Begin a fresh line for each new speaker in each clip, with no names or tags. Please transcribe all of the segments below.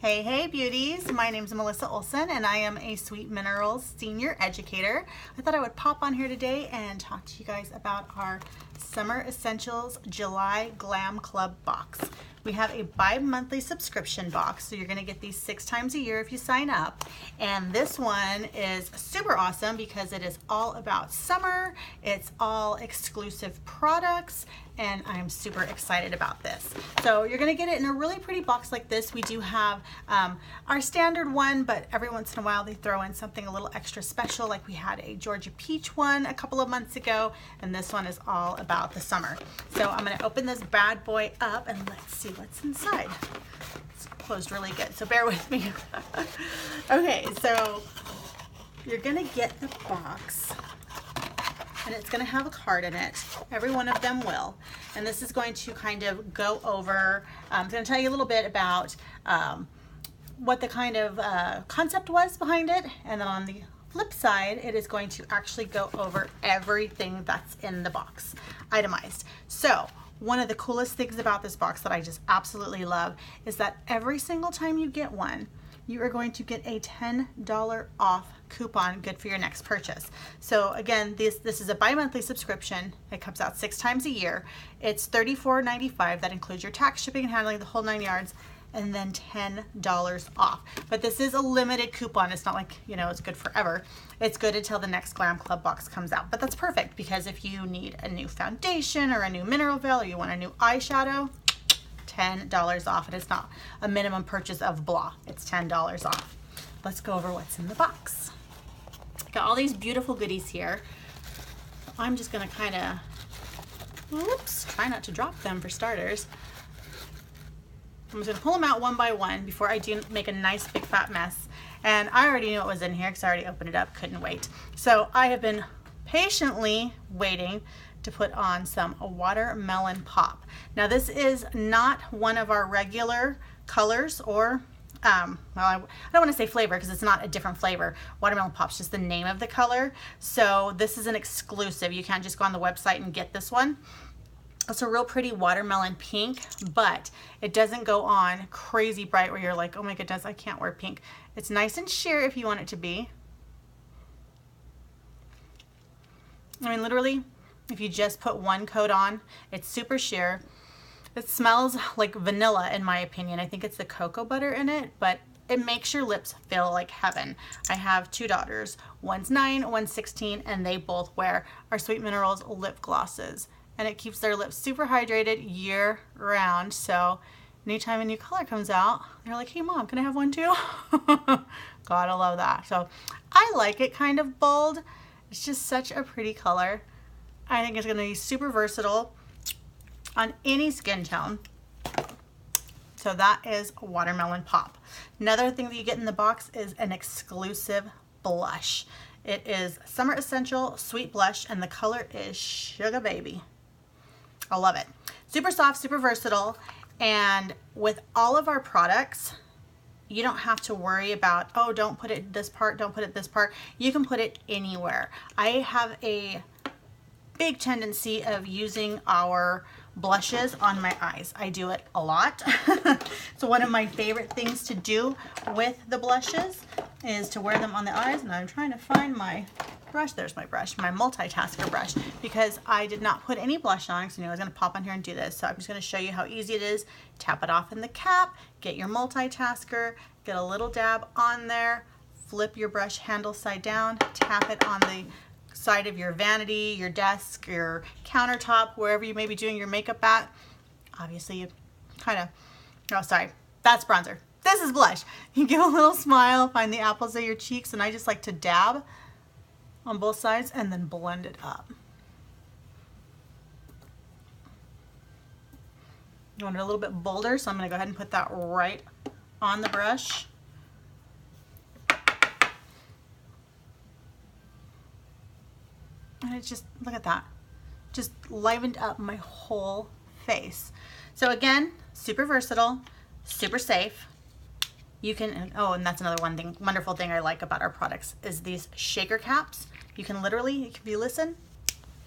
Hey, hey beauties, my name is Melissa Olson and I am a Sweet Minerals Senior Educator. I thought I would pop on here today and talk to you guys about our Summer Essentials July Glam Club box. We have a bi-monthly subscription box, so you're going to get these 6 times a year if you sign up. And this one is super awesome because it is all about summer, it's all exclusive products, and I'm super excited about this. So you're going to get it in a really pretty box like this. We do have our standard one, but every once in a while they throw in something a little extra special, like we had a Georgia Peach one a couple of months ago, and this one is all about the summer. So I'm going to open this bad boy up and let's see what's inside. It's closed really good, so bear with me. Okay, so you're going to get the box, and it's going to have a card in it. Every one of them will. And this is going to kind of go over, I'm going to tell you a little bit about what the kind of concept was behind it. And then on the flip side, it is going to actually go over everything that's in the box, itemized. So one of the coolest things about this box that I just absolutely love is that every single time you get one, you are going to get a $10 off coupon, good for your next purchase. So again, this is a bi-monthly subscription. It comes out 6 times a year. It's $34.95. That includes your tax, shipping, and handling, the whole 9 yards, and then $10 off. But this is a limited coupon. It's not like, you know, it's good forever. It's good until the next Glam Club box comes out. But that's perfect because if you need a new foundation or a new mineral veil, or you want a new eyeshadow, $10 off. And it's not a minimum purchase of blah. It's $10 off. Let's go over what's in the box. Got all these beautiful goodies here. I'm just gonna kind of, oops, try not to drop them for starters. I'm just gonna pull them out one by one before I do make a nice big fat mess. And I already knew what was in here because I already opened it up, couldn't wait. So I have been patiently waiting to put on some watermelon pop. Now this is not one of our regular colors or well, I don't want to say flavor because it's not a different flavor. Watermelon pop's just the name of the color. So this is an exclusive. You can't just go on the website and get this one. It's a real pretty watermelon pink, but it doesn't go on crazy bright where you're like, oh my goodness, I can't wear pink. It's nice and sheer if you want it to be. I mean, literally, if you just put one coat on, it's super sheer. It smells like vanilla in my opinion. I think it's the cocoa butter in it, but it makes your lips feel like heaven. I have 2 daughters. One's 9, one's 16, and they both wear our Sweet Minerals lip glosses. And it keeps their lips super hydrated year round. So anytime a new color comes out, they're like, hey mom, can I have one too? Gotta love that. So I like it kind of bold. It's just such a pretty color. I think it's gonna be super versatile on any skin tone. So that is watermelon pop. Another thing that you get in the box is an exclusive blush. It is Summer Essential Sweet Blush and the color is Sugar Baby. I love it. Super soft, super versatile, and with all of our products, you don't have to worry about, oh, don't put it this part, don't put it this part. You can put it anywhere. I have a big tendency of using our blushes on my eyes. I do it a lot. So one of my favorite things to do with the blushes is to wear them on the eyes, and I'm trying to find my brush. There's my brush, my multitasker brush, because I did not put any blush on because I knew I was going to pop on here and do this. So I'm just going to show you how easy it is. Tap it off in the cap, get your multitasker, get a little dab on there, flip your brush handle side down, tap it on the side of your vanity, your desk, your countertop, wherever you may be doing your makeup at. Obviously you kind of, oh sorry, that's bronzer. This is blush. You give a little smile, find the apples of your cheeks, and I just like to dab on both sides and then blend it up. You want it a little bit bolder, so I'm going to go ahead and put that right on the brush. And it's just, look at that, just livened up my whole face. So again, super versatile, super safe. You can, oh, and that's another wonderful thing I like about our products is these shaker caps. You can literally, if you listen,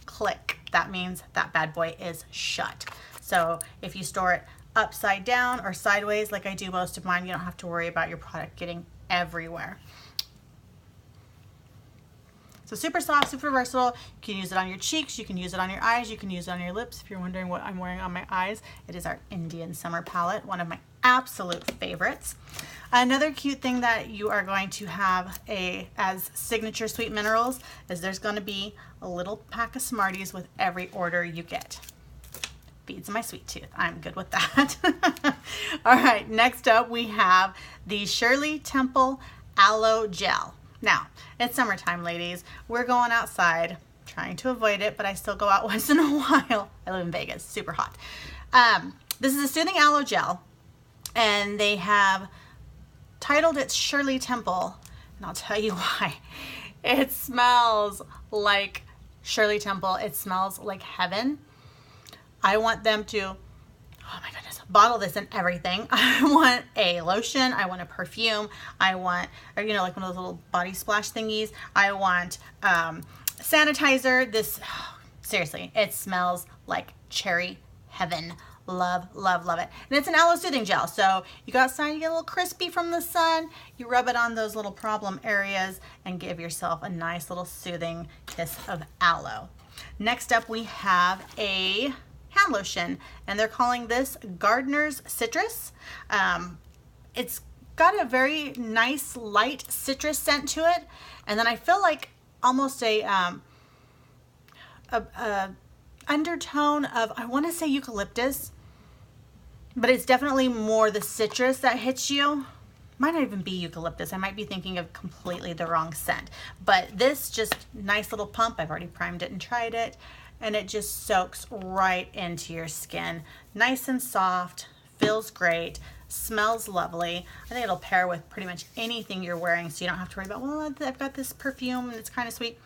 click. That means that bad boy is shut. So if you store it upside down or sideways like I do most of mine. You don't have to worry about your product getting everywhere. So super soft, super versatile. You can use it on your cheeks, you can use it on your eyes, you can use it on your lips. If you're wondering what I'm wearing on my eyes, it is our Indian Summer palette, one of my absolute favorites. Another cute thing that you are going to have as signature Sweet Minerals is there's going to be a little pack of Smarties with every order you get. Feeds my sweet tooth. I'm good with that. All right, next up we have the Shirley Temple Aloe Gel. Now, it's summertime, ladies. We're going outside, trying to avoid it, but I still go out once in a while. I live in Vegas, super hot. This is a soothing aloe gel, and they have titled it Shirley Temple, and I'll tell you why. It smells like Shirley Temple. It smells like heaven. I want them to, oh my goodness, bottle this in everything. I want a lotion, I want a perfume, I want, or, you know, like one of those little body splash thingies. I want sanitizer. This, seriously, it smells like cherry heaven. Love, love, love it. And it's an aloe soothing gel. So you go outside, you get a little crispy from the sun, you rub it on those little problem areas and give yourself a nice little soothing kiss of aloe. Next up we have a hand lotion, and they're calling this Gardener's Citrus. It's got a very nice light citrus scent to it, and then I feel like almost a undertone of, I want to say eucalyptus, but it's definitely more the citrus that hits you. Might not even be eucalyptus. I might be thinking of completely the wrong scent, but this just nice little pump. I've already primed it and tried it, and it just soaks right into your skin. Nice and soft, feels great, smells lovely. I think it'll pair with pretty much anything you're wearing, so you don't have to worry about, well, I've got this perfume and it's kind of sweet.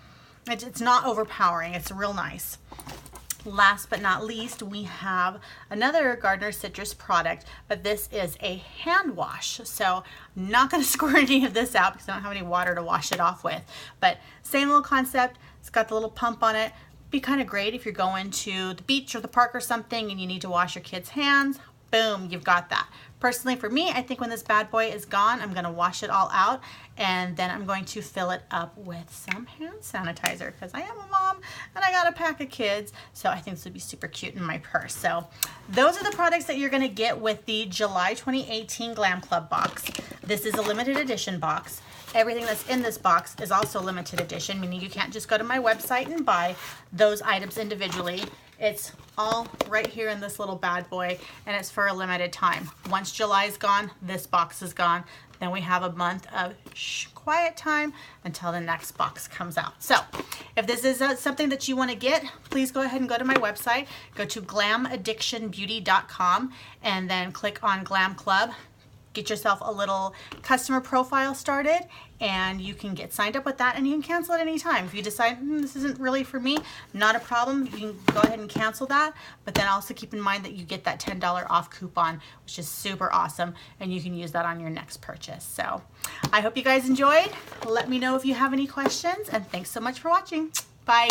It's not overpowering. It's real nice. Last but not least, we have another Gardener Citrus product, but this is a hand wash. So I'm not going to squirt any of this out because I don't have any water to wash it off with. But same little concept. It's got the little pump on it. Be kind of great if you're going to the beach or the park or something and you need to wash your kids' hands. Boom, you've got that. Personally, for me, I think when this bad boy is gone, I'm going to wash it all out, and then I'm going to fill it up with some hand sanitizer because I am a mom and I got a pack of kids, so I think this would be super cute in my purse. So those are the products that you're going to get with the July 2018 Glam Club box. This is a limited edition box. Everything that's in this box is also limited edition, meaning you can't just go to my website and buy those items individually. It's all right here in this little bad boy, and it's for a limited time. Once July is gone, this box is gone. Then we have a month of quiet time until the next box comes out. So if this is something that you want to get, please go ahead and go to my website. Go to glamaddictionbeauty.com and then click on Glam Club. Get yourself a little customer profile started, and you can get signed up with that, and you can cancel at any time. If you decide this isn't really for me, not a problem. You can go ahead and cancel that, but then also keep in mind that you get that $10 off coupon, which is super awesome, and you can use that on your next purchase. So I hope you guys enjoyed. Let me know if you have any questions, and thanks so much for watching. Bye.